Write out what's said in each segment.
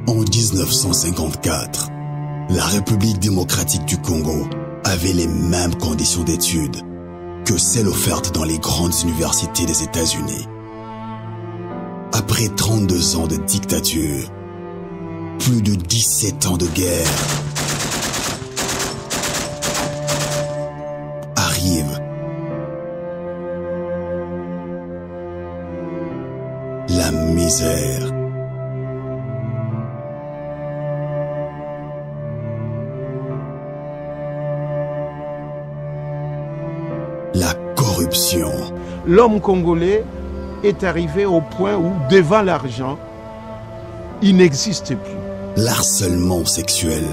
En 1954, la République démocratique du Congo avait les mêmes conditions d'études que celles offertes dans les grandes universités des États-Unis. Après 32 ans de dictature, plus de 17 ans de guerre, arrive la misère. La corruption. L'homme congolais est arrivé au point où, devant l'argent, il n'existe plus. L'harcèlement sexuel.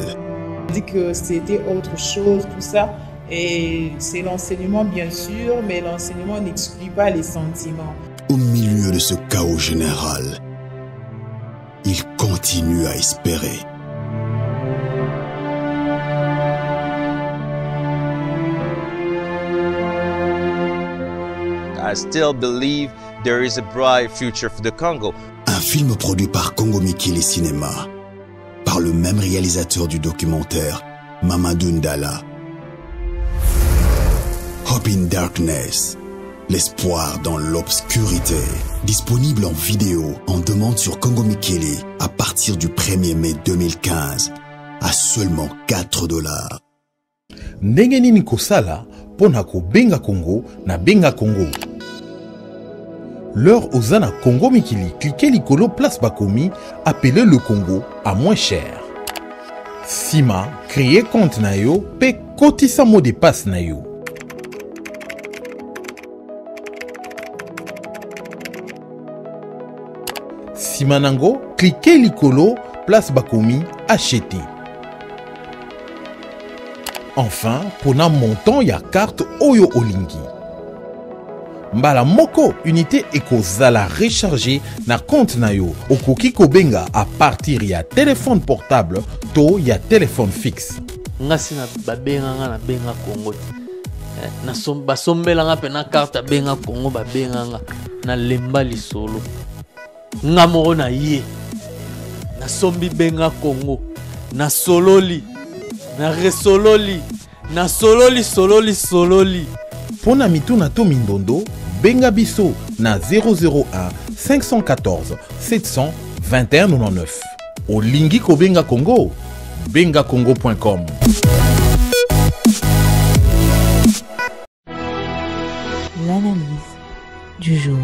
On dit que c'était autre chose, tout ça. Et c'est l'enseignement, bien sûr, mais l'enseignement n'exclut pas les sentiments. Au milieu de ce chaos général, il continue à espérer. I still believe there is a bright future for the Congo. Un film produit par Congo Mikili Cinéma, par le même réalisateur du documentaire, Mamadou Ndala. Hope in Darkness, l'espoir dans l'obscurité. Disponible en vidéo, en demande sur Congo Mikili à partir du 1er mai 2015, à seulement $4. Ndenge nini kosala pona ko benga Congo na benga Congo. L'heure ozana Congo Mikili, cliquez likolo place bakomi, appelez le Congo à moins cher. Sima, créez compte na yo, pe kotisa mot de passe na yo. Sima nango, cliquez likolo place bakomi, acheter. Enfin, pona montant ya carte Oyo Olingi. Mbala moko unité ekozala recharger na compte na yo. Okoki kobenga à partir ya téléphone portable to ya téléphone fixe. Ngasi na babenga na benga Congo. Na basombela nga pe na carte benga Congo babenga nga na lemba lisolo. Nga moko na ye. Na sombi benga Congo. Na sololi. Na resololi. Na sololi. Pona mituna to mindondo, benga biso na 001 514 700 2199. Olingi ko benga Congo, bengacongo.com. L'analyse du jour.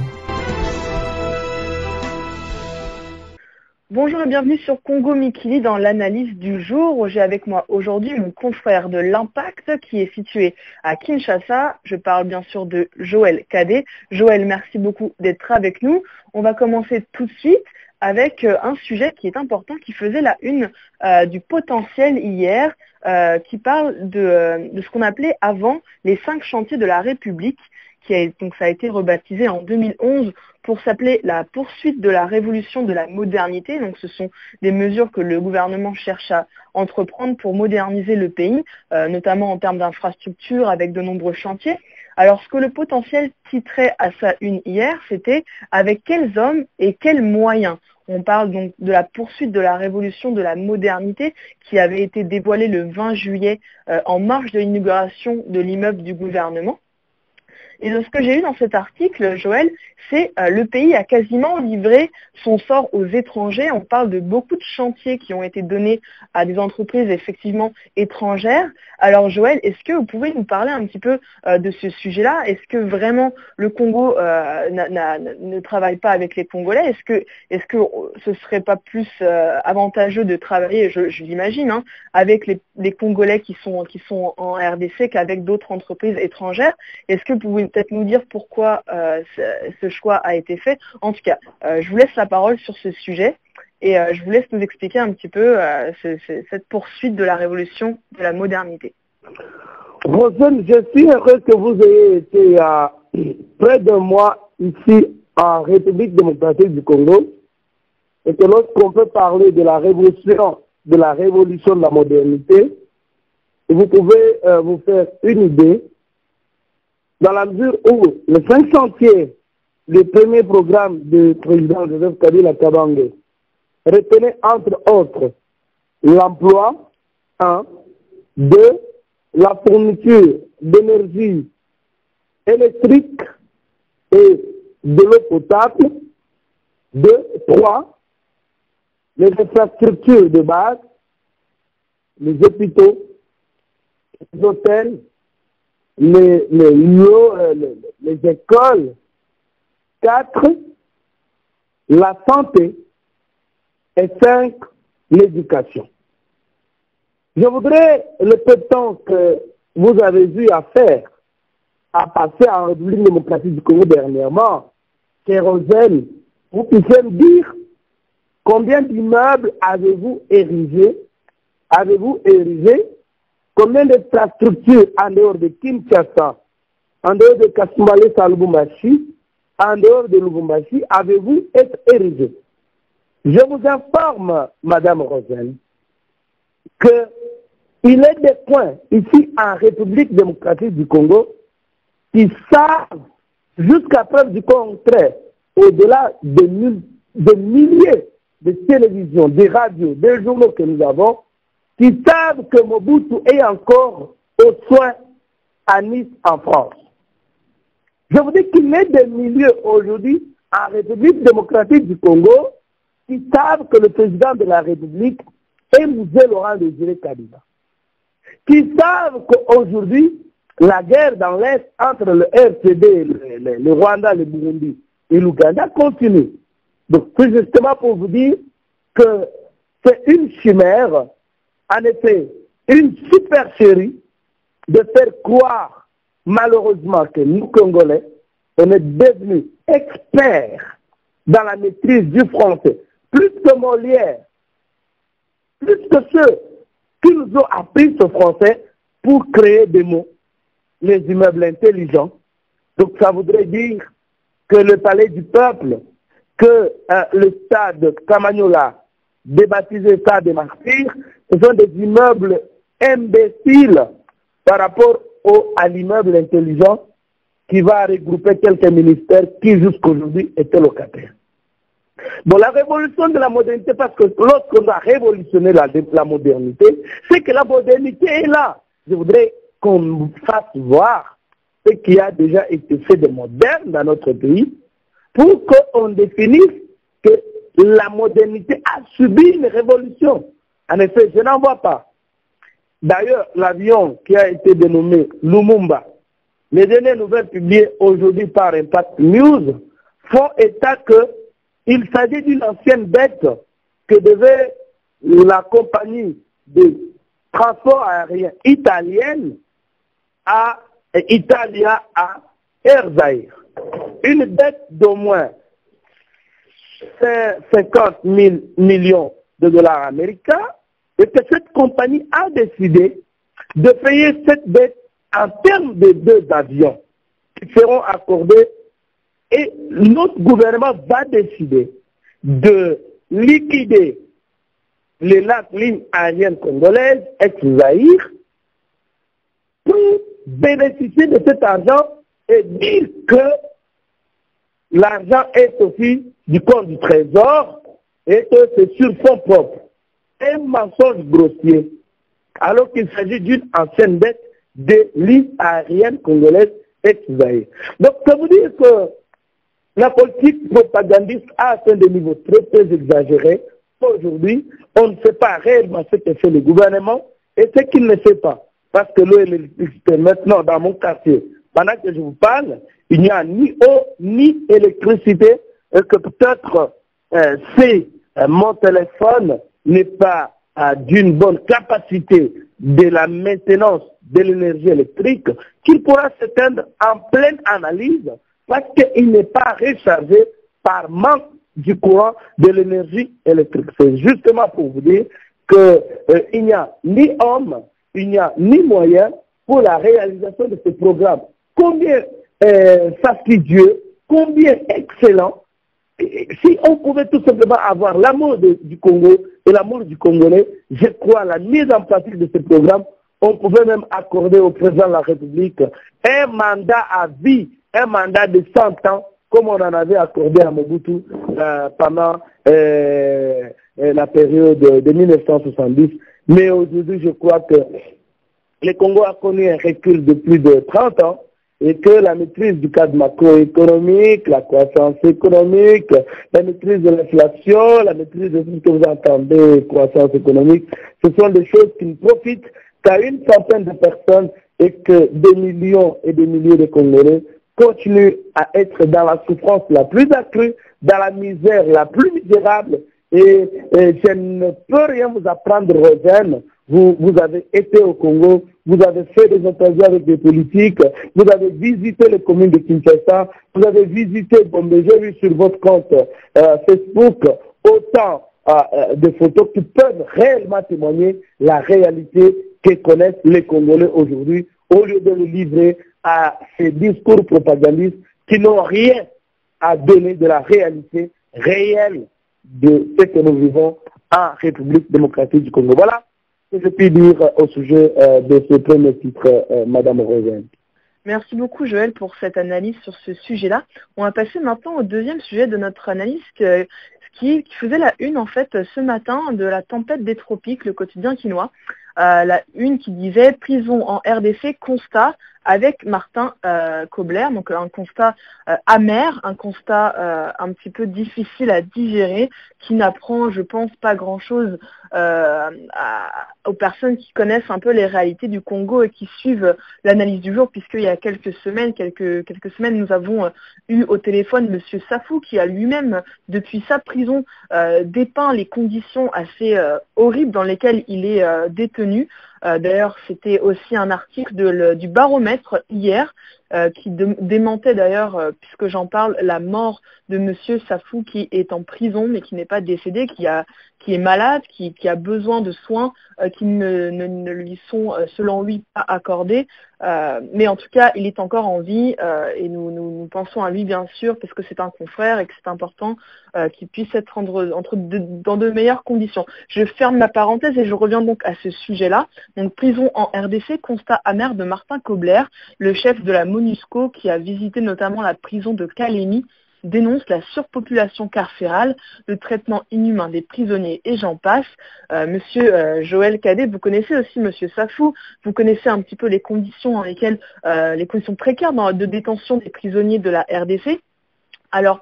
Bonjour et bienvenue sur Congo Mikili dans l'analyse du jour. J'ai avec moi aujourd'hui mon confrère de l'Impact qui est situé à Kinshasa. Je parle bien sûr de Joël Cadet. Joël, merci beaucoup d'être avec nous. On va commencer tout de suite avec un sujet qui est important, qui faisait la une du Potentiel hier, qui parle de ce qu'on appelait avant les 5 chantiers de la République, donc ça a été rebaptisé en 2011 pour s'appeler la poursuite de la révolution de la modernité. Donc ce sont des mesures que le gouvernement cherche à entreprendre pour moderniser le pays, notamment en termes d'infrastructures avec de nombreux chantiers. Alors ce que le Potentiel titrait à sa une hier, c'était « Avec quels hommes et quels moyens ?» On parle donc de la poursuite de la révolution de la modernité qui avait été dévoilée le 20 juillet en marge de l'inauguration de l'immeuble du gouvernement. Et de ce que j'ai lu dans cet article, Joël, c'est le pays a quasiment livré son sort aux étrangers. On parle de beaucoup de chantiers qui ont été donnés à des entreprises effectivement étrangères. Alors Joël, est-ce que vous pouvez nous parler un petit peu de ce sujet-là? Est-ce que vraiment le Congo ne travaille pas avec les Congolais? Est-ce que ce serait pas plus avantageux de travailler, je l'imagine, hein, avec les Congolais qui sont en RDC qu'avec d'autres entreprises étrangères? Est-ce que vous pouvez peut-être nous dire pourquoi ce choix a été fait? En tout cas, je vous laisse la parole sur ce sujet et je vous laisse nous expliquer un petit peu cette poursuite de la révolution de la modernité. Rosane, je suis heureux que vous ayez été il y a près d'un mois ici en République démocratique du Congo et que lorsqu'on peut parler de la révolution de la modernité, vous pouvez vous faire une idée dans la mesure où les 5 chantiers, le premier programme du président Joseph Kabila Kabange, retenez entre autres l'emploi, 1, 2, la fourniture d'énergie électrique et de l'eau potable, 2, 3, les infrastructures de base, les hôpitaux, les hôtels, les écoles, 4, la santé, et 5, l'éducation. Je voudrais, le peu de temps que vous avez eu à faire, à passer en République démocratique du Congo dernièrement, Kérosène, vous puissiez me dire combien d'immeubles avez-vous érigés, combien d'infrastructures en dehors de Kinshasa, en dehors de Kasumbalé Lubumbashi, en dehors de Lubumbashi, avez-vous été érigés? Je vous informe, Madame Roselle, qu'il est des points ici en République démocratique du Congo qui savent, jusqu'à preuve du contraire, au-delà de milliers de télévisions, des radios, des journaux que nous avons, qui savent que Mobutu est encore aux soins à Nice en France. Je vous dis qu'il y a des milieux aujourd'hui en République démocratique du Congo qui savent que le président de la République est Mzee Laurent Désiré Kabila. Qui savent qu'aujourd'hui, la guerre dans l'Est entre le RCD, le Rwanda, le Burundi et l'Ouganda continue. Donc, c'est justement pour vous dire que c'est une chimère, en effet, une supercherie de faire croire, malheureusement, que nous, Congolais, on est devenus experts dans la maîtrise du français, plus que Molière, plus que ceux qui nous ont appris ce français pour créer des mots, les immeubles intelligents. Donc ça voudrait dire que le palais du peuple, que le stade Kamagnola, débaptisé stade des martyrs, ce sont des immeubles imbéciles par rapport à l'immeuble intelligent qui va regrouper quelques ministères qui jusqu'aujourd'hui étaient locataires. Bon, la révolution de la modernité, parce que lorsqu'on a révolutionné la modernité, c'est que la modernité est là. Je voudrais qu'on nous fasse voir ce qui a déjà été fait de moderne dans notre pays pour qu'on définisse que la modernité a subi une révolution. En effet, je n'en vois pas. D'ailleurs, l'avion qui a été dénommé Lumumba, les dernières nouvelles publiées aujourd'hui par Impact News font état qu'il s'agit d'une ancienne bête que devait la compagnie de transport aérien italienne à Italia à Air Zaïre. Une dette d'au moins 50 000 millions de dollars américains et que cette compagnie a décidé de payer cette dette en termes de 2 avions qui seront accordés et notre gouvernement va décider de liquider les lignes aériennes congolaises ex-Zaïre pour bénéficier de cet argent et dire que l'argent est aussi du compte du trésor et que c'est sur fonds propres. Un mensonge grossier, alors qu'il s'agit d'une ancienne dette des lignes aériennes congolaises ex-Zaïre. Donc, ça veut dire que la politique propagandiste a atteint des niveaux très, très exagérés. Aujourd'hui, on ne sait pas réellement ce que fait le gouvernement et ce qu'il ne fait pas. Parce que l'eau et l'électricité, maintenant, dans mon quartier, pendant que je vous parle, il n'y a ni eau, ni électricité, et que peut-être si mon téléphone n'est pas d'une bonne capacité de la maintenance de l'énergie électrique, qu'il pourra s'éteindre en pleine analyse parce qu'il n'est pas rechargé par manque du courant de l'énergie électrique. C'est justement pour vous dire qu'il n'y a ni homme, il n'y a ni moyen pour la réalisation de ce programme. Combien fastidieux, combien excellent, si on pouvait tout simplement avoir l'amour du Congo et l'amour du Congolais, je crois à la mise en pratique de ce programme, on pouvait même accorder au président de la République un mandat à vie, un mandat de 100 ans, comme on en avait accordé à Mobutu pendant la période de 1970. Mais aujourd'hui, je crois que le Congo a connu un recul de plus de 30 ans et que la maîtrise du cadre macroéconomique, la croissance économique, la maîtrise de l'inflation, la maîtrise de tout ce que vous entendez, croissance économique, ce sont des choses qui ne profitent qu'à une centaine de personnes et que des millions et des milliers de Congolais continuent à être dans la souffrance la plus accrue, dans la misère la plus misérable. Et je ne peux rien vous apprendre, Rosen. Vous avez été au Congo, vous avez fait des interviews avec des politiques, vous avez visité les communes de Kinshasa, vous avez visité Bombay. J'ai vu sur votre compte Facebook autant de photos qui peuvent réellement témoigner la réalité que connaissent les Congolais aujourd'hui, au lieu de le livrer à ces discours propagandistes qui n'ont rien à donner de la réalité réelle de ce que nous vivons en République démocratique du Congo. Voilà ce que je puis dire au sujet de ce premier titre, Madame Rosen. Merci beaucoup Joël pour cette analyse sur ce sujet-là. On va passer maintenant au deuxième sujet de notre analyse qui faisait la une en fait ce matin de la tempête des tropiques, le quotidien quinois. La une qui disait prison en RDC, constat avec Martin Kobler, donc un constat amer, un constat un petit peu difficile à digérer, qui n'apprend, je pense, pas grand-chose aux personnes qui connaissent un peu les réalités du Congo et qui suivent l'analyse du jour, puisqu'il y a quelques semaines, nous avons eu au téléphone M. Safou, qui a lui-même, depuis sa prison, dépeint les conditions assez horribles dans lesquelles il est détenu. D'ailleurs, c'était aussi un article du Baromètre hier qui démentait d'ailleurs, puisque j'en parle, la mort de Monsieur Safou qui est en prison mais qui n'est pas décédé, qui est malade, qui a besoin de soins qui ne lui sont, selon lui, pas accordés. Mais en tout cas, il est encore en vie et nous pensons à lui, bien sûr, parce que c'est un confrère et que c'est important qu'il puisse être dans de meilleures conditions. Je ferme ma parenthèse et je reviens donc à ce sujet-là. Donc, prison en RDC, constat amer de Martin Kobler, le chef de la MONUSCO qui a visité notamment la prison de Kalemi, dénonce la surpopulation carcérale, le traitement inhumain des prisonniers et j'en passe. Monsieur Joël Cadet, vous connaissez aussi Monsieur Safou, vous connaissez un petit peu les conditions dans lesquelles, les conditions précaires de détention des prisonniers de la RDC. Alors,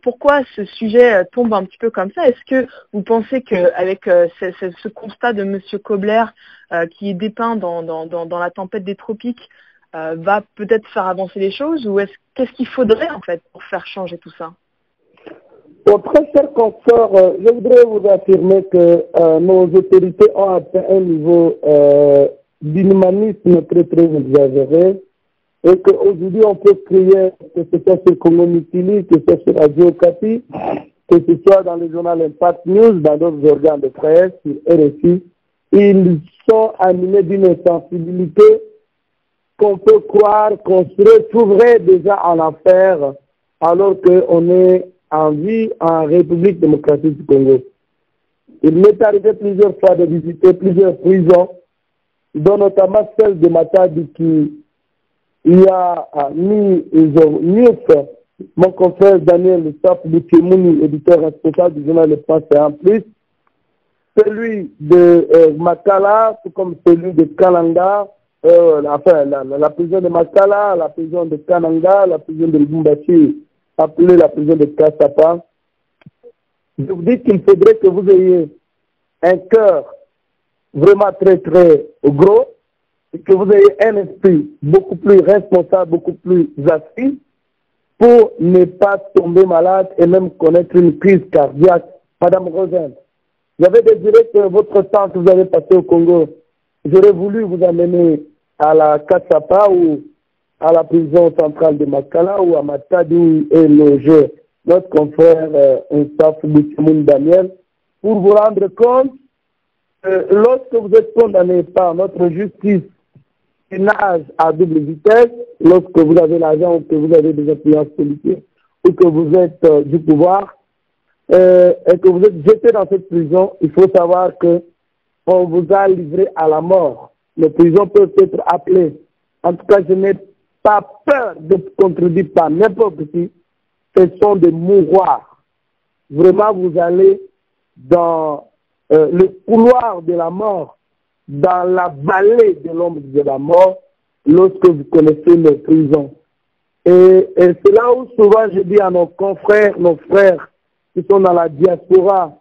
pourquoi ce sujet tombe un petit peu comme ça? Est-ce que vous pensez qu'avec ce constat de Monsieur Kobler qui est dépeint dans la tempête des tropiques, va peut-être faire avancer les choses, ou qu'est-ce qu'il faudrait en fait pour faire changer tout ça? Bon, très cher confrère, je voudrais vous affirmer que nos autorités ont atteint un niveau d'inhumanisme très très exagéré et qu'aujourd'hui on peut crier que ce soit sur Congo Mikili, que ce soit sur Radio Okapi, que ce soit dans le journal Impact News, dans d'autres organes de presse, sur RFI, ils sont animés d'une sensibilité qu'on peut croire qu'on se retrouverait déjà en enfer alors qu'on est en vie en République démocratique du Congo. Il m'est arrivé plusieurs fois de visiter plusieurs prisons, dont notamment celle de Matadi qui y a mis mon confrère Daniel Boukémouni, éditeur responsable du journal Le Point, c'est en plus, celui de Makala, tout comme celui de Kalanga, la prison de Makala, la prison de Kananga, la prison de Lubumbashi, appelée la prison de Kassapa. Je vous dis qu'il faudrait que vous ayez un cœur vraiment très très gros et que vous ayez un esprit beaucoup plus responsable, beaucoup plus assis pour ne pas tomber malade et même connaître une crise cardiaque. Madame Rosen, j'avais désiré que votre temps que vous avez passé au Congo, j'aurais voulu vous amener à la Kassapa ou à la prison centrale de Makala ou à Matadi où est logé notre confrère Insaf Bouchimoun Daniel pour vous rendre compte que lorsque vous êtes condamné par notre justice qui nage à double vitesse, lorsque vous avez l'argent ou que vous avez des influences politiques ou que vous êtes du pouvoir et que vous êtes jeté dans cette prison, il faut savoir que on vous a livré à la mort. Les prisons peuvent être appelées. En tout cas, je n'ai pas peur d'être contredit par n'importe qui. Ce sont des mouroirs. Vraiment, vous allez dans le couloir de la mort, dans la vallée de l'ombre de la mort, lorsque vous connaissez nos prisons. Et c'est là où souvent je dis à nos confrères, nos frères qui sont dans la diaspora,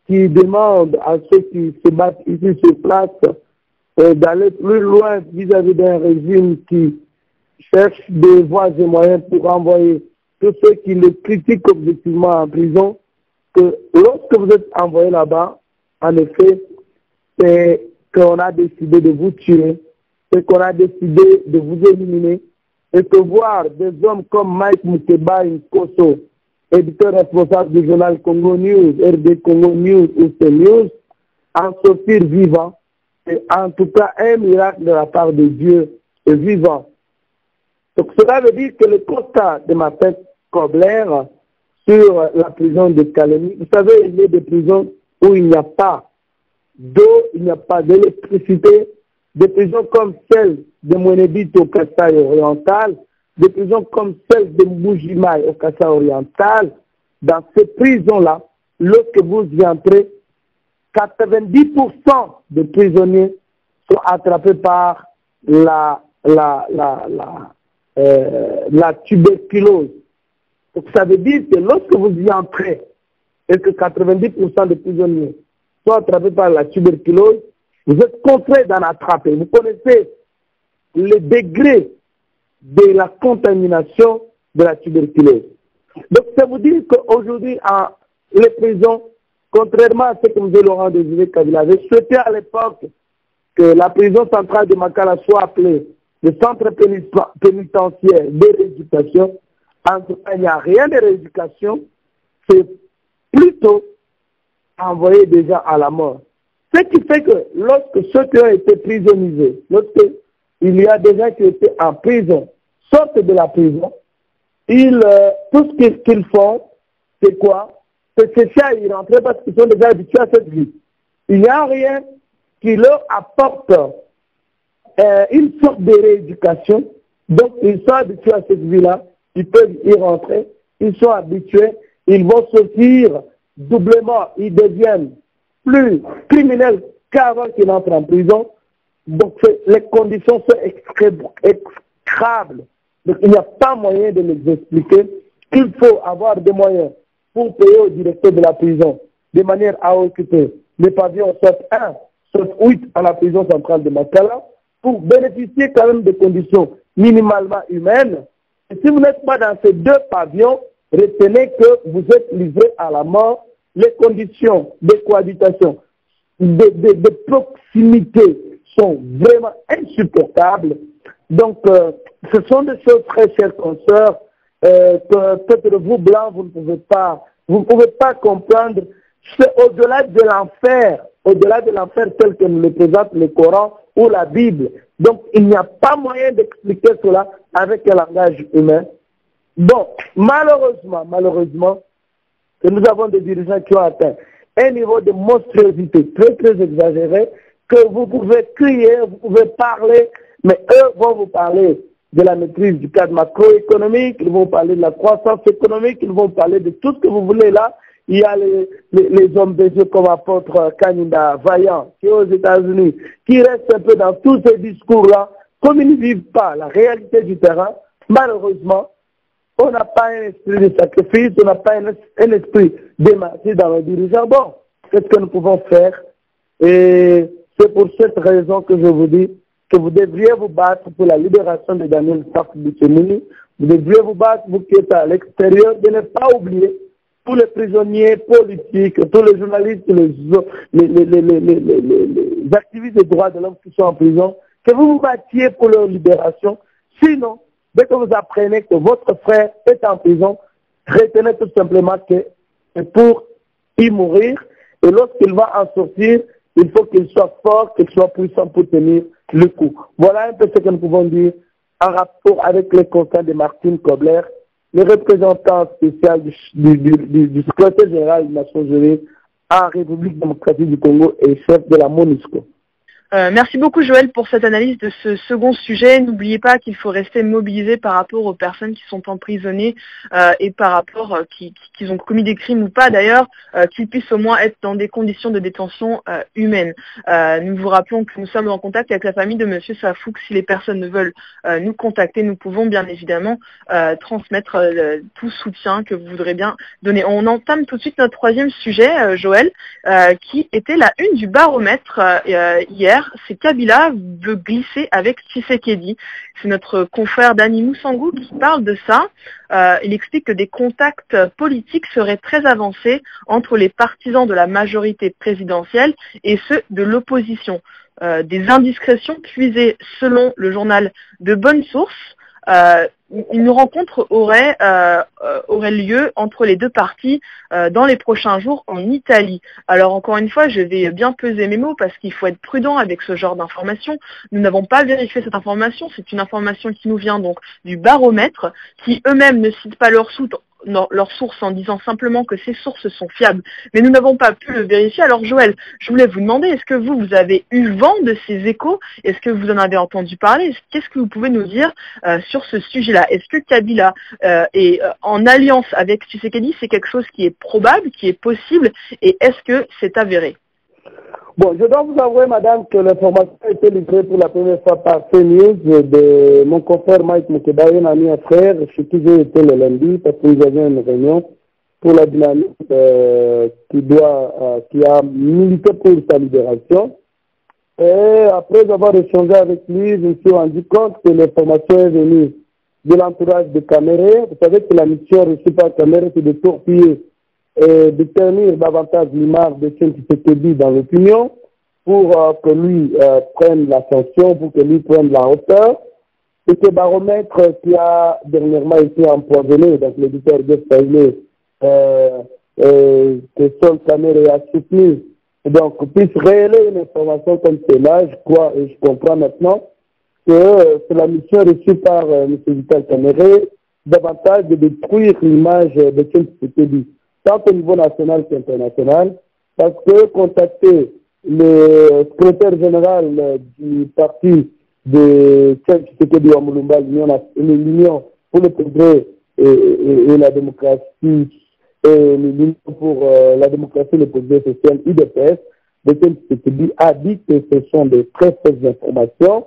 qui demandent à ceux qui se battent ici sur place d'aller plus loin vis-à-vis d'un régime qui cherche des voies et moyens pour envoyer tous ceux qui le critiquent objectivement en prison, que lorsque vous êtes envoyé là-bas, en effet, c'est qu'on a décidé de vous tuer, c'est qu'on a décidé de vous éliminer, et que voir des hommes comme Mike Mukeba Nkoso, éditeur responsable du journal Congo News, RD Congo News ou CNews, en sortir vivant, c'est en tout cas un miracle de la part de Dieu vivant. Donc cela veut dire que le constat de ma tête Kobler sur la prison de Kalemi, vous savez, il y a des prisons où il n'y a pas d'eau, il n'y a pas d'électricité, des prisons comme celle de Mwenebit au Kassai oriental, des prisons comme celle de Mbujimaï au Kassai oriental. Dans ces prisons-là, lorsque vous y entrez, 90% des prisonniers sont attrapés par la tuberculose. Donc ça veut dire que lorsque vous y entrez et que 90% des prisonniers sont attrapés par la tuberculose, vous êtes contraint d'en attraper. Vous connaissez le degré de la contamination de la tuberculose. Donc ça veut dire qu'aujourd'hui, les prisons, contrairement à ce que M. Laurent Désiré Kabila avait souhaité à l'époque que la prison centrale de Makala soit appelée le centre pénitentiaire de rééducation, en tout cas, il n'y a rien de rééducation, c'est plutôt envoyé déjà à la mort. Ce qui fait que lorsque ceux qui ont été prisonnisés, lorsque il y a des gens qui étaient en prison, sortent de la prison, tout ce qu'ils font, c'est quoi? C'est chercher à y rentrer parce qu'ils sont déjà habitués à cette vie. Il n'y a rien qui leur apporte une sorte de rééducation. Donc, ils sont habitués à cette vie-là, ils peuvent y rentrer, ils sont habitués, ils vont sortir doublement, ils deviennent plus criminels qu'avant qu'ils entrent en prison. Donc, les conditions sont exécrables. Donc, il n'y a pas moyen de les expliquer. Il faut avoir des moyens pour payer au directeur de la prison de manière à occuper les pavillons soit 1, soit 8 à la prison centrale de Makala pour bénéficier quand même des conditions minimalement humaines. Et si vous n'êtes pas dans ces deux pavillons, retenez que vous êtes livré à la mort. Les conditions de cohabitation, de proximité sont vraiment insupportables. Donc, ce sont des choses très chères consoeurs que peut-être vous, blancs, vous ne pouvez pas comprendre. C'est au-delà de l'enfer tel que nous le présente le Coran ou la Bible. Donc, il n'y a pas moyen d'expliquer cela avec un langage humain. Bon, malheureusement, que nous avons des dirigeants qui ont atteint un niveau de monstruosité très, très exagéré, que vous pouvez crier, vous pouvez parler, mais eux vont vous parler de la maîtrise du cadre macroéconomique, ils vont parler de la croissance économique, ils vont parler de tout ce que vous voulez là. Il y a les hommes de Dieu comme apôtre Kaninda Vaillant, qui est aux États-Unis, qui restent un peu dans tous ces discours-là. Comme ils ne vivent pas la réalité du terrain, malheureusement, on n'a pas un esprit de sacrifice, on n'a pas un esprit de martyr dans nos dirigeants. Bon, qu'est-ce que nous pouvons faire? Et c'est pour cette raison que je vous dis que vous devriez vous battre pour la libération de Daniel Sarkozy. Vous devriez vous battre, vous qui êtes à l'extérieur, de ne pas oublier tous les prisonniers politiques, tous les journalistes, les activistes des droits de l'homme qui sont en prison, que vous vous battiez pour leur libération. Sinon, dès que vous apprenez que votre frère est en prison, retenez tout simplement que c'est pour y mourir. Et lorsqu'il va en sortir, il faut qu'il soit fort, qu'il soit puissant pour tenir le coup. Voilà un peu ce que nous pouvons dire en rapport avec les constats de Martine Kobler, le représentant spécial du secrétaire général des Nations Unies en République démocratique du Congo et chef de la MONUSCO. Merci beaucoup Joël pour cette analyse de ce second sujet. N'oubliez pas qu'il faut rester mobilisé par rapport aux personnes qui sont emprisonnées et par rapport qui ont commis des crimes ou pas d'ailleurs, qu'ils puissent au moins être dans des conditions de détention humaines. Nous vous rappelons que nous sommes en contact avec la famille de Monsieur Safouk. Si les personnes ne veulent nous contacter, nous pouvons bien évidemment transmettre tout soutien que vous voudrez bien donner. On entame tout de suite notre troisième sujet, Joël, qui était la une du baromètre hier. C'est Kabila veut glisser avec Tshisekedi. C'est notre confrère Dani Moussangou qui parle de ça. Il explique que des contacts politiques seraient très avancés entre les partisans de la majorité présidentielle et ceux de l'opposition. Des indiscrétions puisées selon le journal de bonnes sources. Une rencontre aurait lieu entre les deux parties dans les prochains jours en Italie. Alors encore une fois, je vais bien peser mes mots parce qu'il faut être prudent avec ce genre d'informations. Nous n'avons pas vérifié cette information, c'est une information qui nous vient donc du baromètre, qui eux-mêmes ne citent pas leurs sources en disant simplement que ces sources sont fiables. Mais nous n'avons pas pu le vérifier. Alors Joël, je voulais vous demander, est-ce que vous avez eu vent de ces échos? Est-ce que vous en avez entendu parler? Qu'est-ce que vous pouvez nous dire sur ce sujet-là? Est-ce que Kabila est en alliance avec Tshisekedi? C'est quelque chose qui est probable, qui est possible, et est-ce que c'est avéré? Bon, je dois vous avouer, madame, que l'information a été livrée pour la première fois par CNews de mon confrère Mike Mukeba, un ami, un frère, chez qui j'ai été le lundi, parce que nous avions une réunion pour la dynamique qui a milité pour sa libération. Et après avoir échangé avec lui, je me suis rendu compte que l'information est venue de l'entourage de Kamere. Vous savez que la mission reçue par Kamere, c'est de torpiller et de ternir davantage l'image de Tshisekedi dans l'opinion pour que lui prenne la sanction, pour que lui prenne la hauteur. Et ce baromètre qui a dernièrement été empoisonné, donc l'éditeur Gestailé, que Sol Kamere a soutenu, donc puisse révéler une information comme celle-là, je crois et je comprends maintenant que c'est la mission reçue par M. Vital Kamere davantage de détruire l'image de Tshisekedi, tant au niveau national qu'international, parce que contacter le secrétaire général du parti de Tshisekedi à Moulumba, l'Union pour le progrès et la démocratie, et l'Union pour la démocratie et le progrès social, UDPS, de Tshisekedi a dit que ce sont des très fausses informations.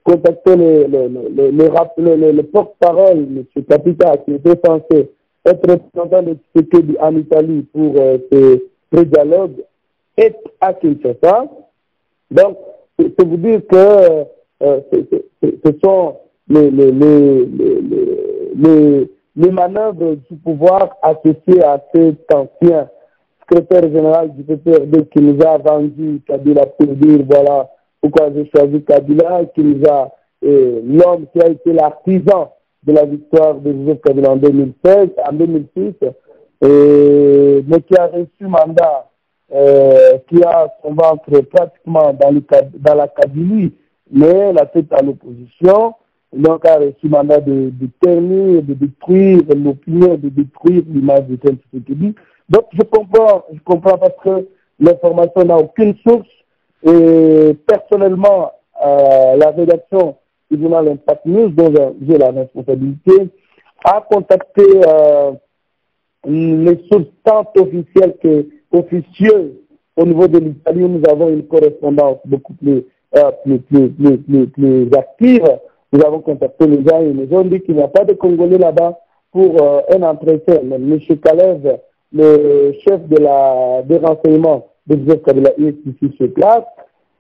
Contacter le porte-parole, M. Capita, qui était censé être représentant de Tshisekedi en Italie pour ce dialogue, est à Kinshasa. Donc, c'est vous dire que ce sont les manœuvres du pouvoir associées à cet ancien secrétaire général du PPRD qui nous a vendu Kabila pour dire voilà pourquoi j'ai choisi Kabila, qui nous a l'homme qui a été l'artisan de la victoire de Joseph Kabila en 2016, en 2006, mais qui a reçu mandat, qui a son ventre pratiquement dans la Kabylie, mais la tête à l'opposition, donc a reçu mandat de ternir, de détruire l'opinion, de détruire l'image de Tshisekedi. Donc je comprends parce que l'information n'a aucune source, et personnellement, la rédaction du journal Impact News, dont j'ai la responsabilité, a contacté les sources tant officielles qu'officieuses au niveau de l'Italie, où nous avons une correspondance beaucoup plus active. Nous avons contacté les gens et ils nous ont dit qu'il n'y a pas de Congolais là-bas pour un entretien. M. Kalev, le chef des renseignements de Joseph Kabila, est ici sur place.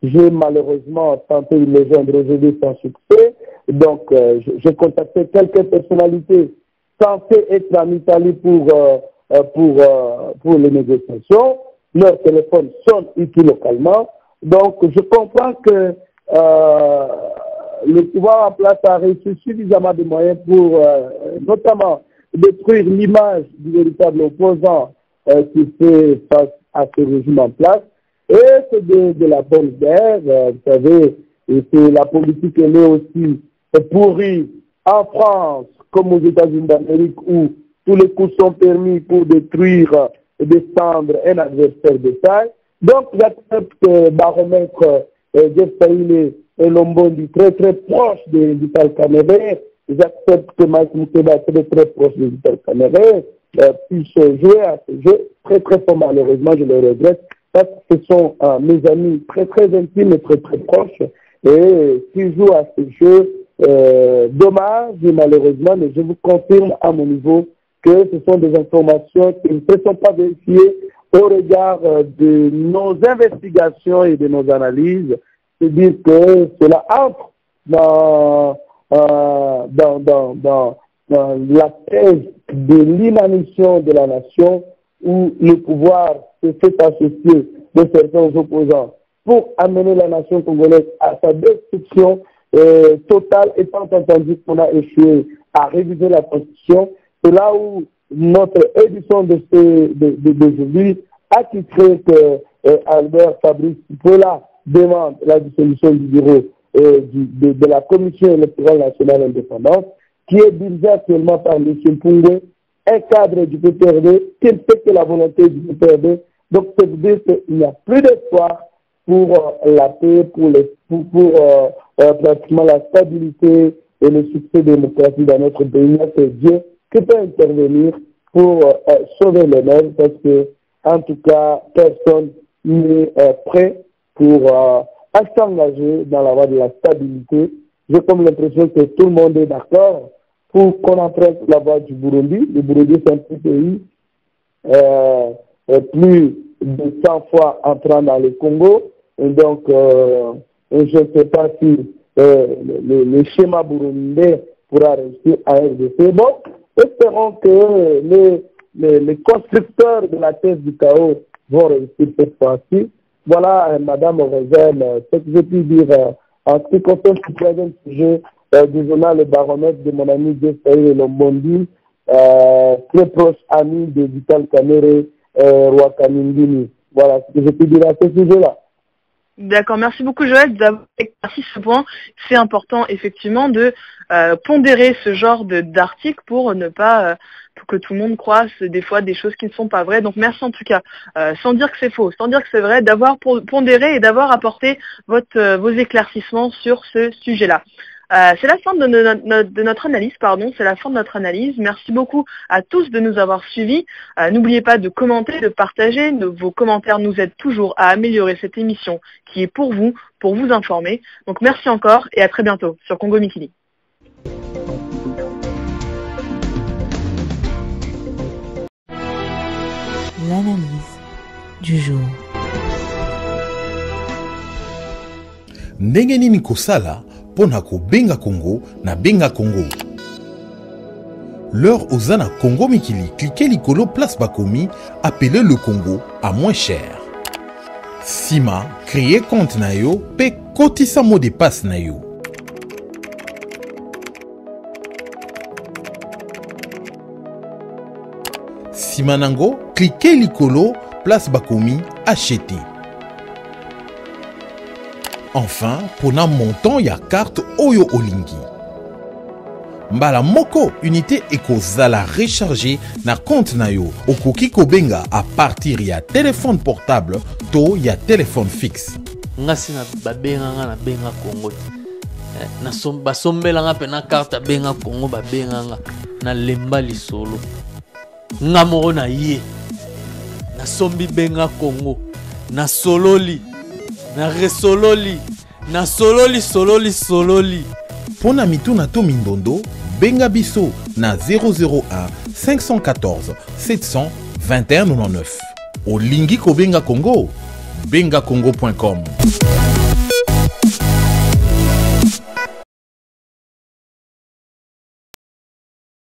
J'ai malheureusement tenté de le joindre aujourd'hui sans succès. Donc, j'ai contacté quelques personnalités censées être en Italie pour les négociations. Leur téléphone sonne ici localement. Donc, je comprends que le pouvoir en place a reçu suffisamment de moyens pour notamment détruire l'image du véritable opposant qui fait face à ce régime en place. Et c'est de la bonne guerre, vous savez, et c'est la politique elle est aussi pourrie en France comme aux États-Unis d'Amérique où tous les coups sont permis pour détruire et descendre un adversaire de taille. Donc j'accepte que baromètre Jeff Saïle et Lombondi très très proche de Vital Kamerhe. J'accepte que Mike Moukeba très très proche de Vital Kamerhe puisse jouer à ce jeu très très fort. Malheureusement, je le regrette parce que ce sont mes amis très très intimes et très très proches. Et s'ils jouent à ce jeu, dommage malheureusement, mais je vous confirme à mon niveau que ce sont des informations qui ne se sont pas vérifiées au regard de nos investigations et de nos analyses. C'est-à-dire que cela entre dans la thèse de l'inanition de la nation où le pouvoir se fait associer de certains opposants pour amener la nation congolaise à sa destruction totale, étant entendu qu'on a échoué à réviser la Constitution. C'est là où notre édition d'aujourd'hui a titré que Albert Fabrice Pola demande la dissolution du bureau de la Commission électorale nationale indépendante, qui est dirigée actuellement par M. Mpungwe, un cadre du PPRD, qui ne fait que la volonté du PPRD. Donc, ça veut dire qu'il n'y a plus d'espoir pour la paix, pour pratiquement la stabilité et le succès démocratique dans notre pays. C'est Dieu qui peut intervenir pour sauver les mêmes, parce que, en tout cas, personne n'est prêt pour s'engager dans la voie de la stabilité. J'ai comme l'impression que tout le monde est d'accord pour qu'on emprunte la voie du Burundi. Le Burundi, c'est un petit pays plus de 100 fois entrant dans le Congo. Et donc, je ne sais pas si le schéma burundais pourra réussir à RDC. Bon, espérons que les constructeurs de la thèse du chaos vont réussir cette fois-ci. Voilà, Madame Rosen, ce que je puis dire en ce qui concerne ce troisième sujet du journal Le Baromètre de mon ami Jeff-Saïle Lombondi, très proche ami de Vital Kamerhe, Roi Kamindini. Voilà ce que je peux dire à ce sujet-là. D'accord, merci beaucoup Joël d'avoir éclairci ce point. C'est important effectivement de pondérer ce genre d'articles pour ne pas pour que tout le monde croise des fois des choses qui ne sont pas vraies. Donc merci en tout cas, sans dire que c'est faux, sans dire que c'est vrai, d'avoir pondéré et d'avoir apporté vos éclaircissements sur ce sujet-là. C'est la fin de notre analyse, c'est la fin de notre analyse. Merci beaucoup à tous de nous avoir suivis. N'oubliez pas de commenter, de partager. Vos commentaires nous aident toujours à améliorer cette émission qui est pour vous informer. Donc merci encore et à très bientôt sur Congo Mikili. L'analyse du jour. Ndenge nini kosala pona ko benga Congo na benga Congo. L'heure aux na Congo Mikili, cliquez l'icône place Bakomi, appelez le Congo à moins cher. Sima, créez compte na yo, pe kotisa mot de passe na yo. Sima nango, cliquez l'icône place Bakomi, acheter. Enfin, pour un montant ya carte Oyo Olingi. Mbala moko unité ekozala recharger na compte na yo. Okoki kobenga à partir ya téléphone portable to ya téléphone fixe. Ngasi na babenga nga na benga Congo. Na basombela nga pe na carte benga Congo babenga nga na lemba lisolo. Nga moko na ye. Na sombi benga Congo. Na sololi. Na resololi. Na sololi. Pona mituna to mindondo, benga biso na 001 514 721 99. Olingi ko benga Congo, bengacongo.com.